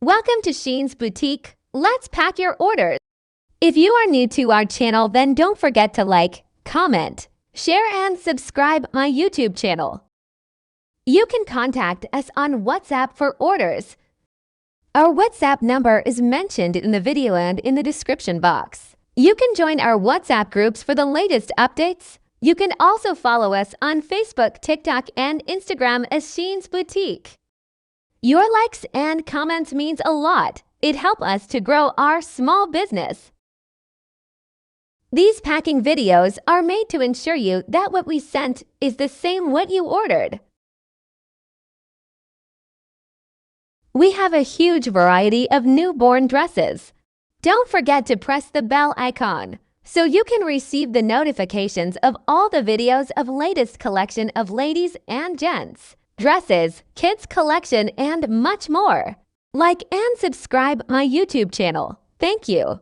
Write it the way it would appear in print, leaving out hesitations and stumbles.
Welcome to Sheen's Boutique. Let's pack your orders. If you are new to our channel, then don't forget to like, comment, share, and subscribe my YouTube channel. You can contact us on WhatsApp for orders. Our WhatsApp number is mentioned in the video and in the description box. You can join our WhatsApp groups for the latest updates. You can also follow us on Facebook, TikTok, and Instagram as Sheen's Boutique. Your likes and comments means a lot. It helps us to grow our small business. These packing videos are made to ensure you that what we sent is the same what you ordered. We have a huge variety of newborn dresses. Don't forget to press the bell icon so you can receive the notifications of all the videos of latest collection of ladies and gents, dresses, kids collection, and much more. Like and subscribe my YouTube channel. Thank you.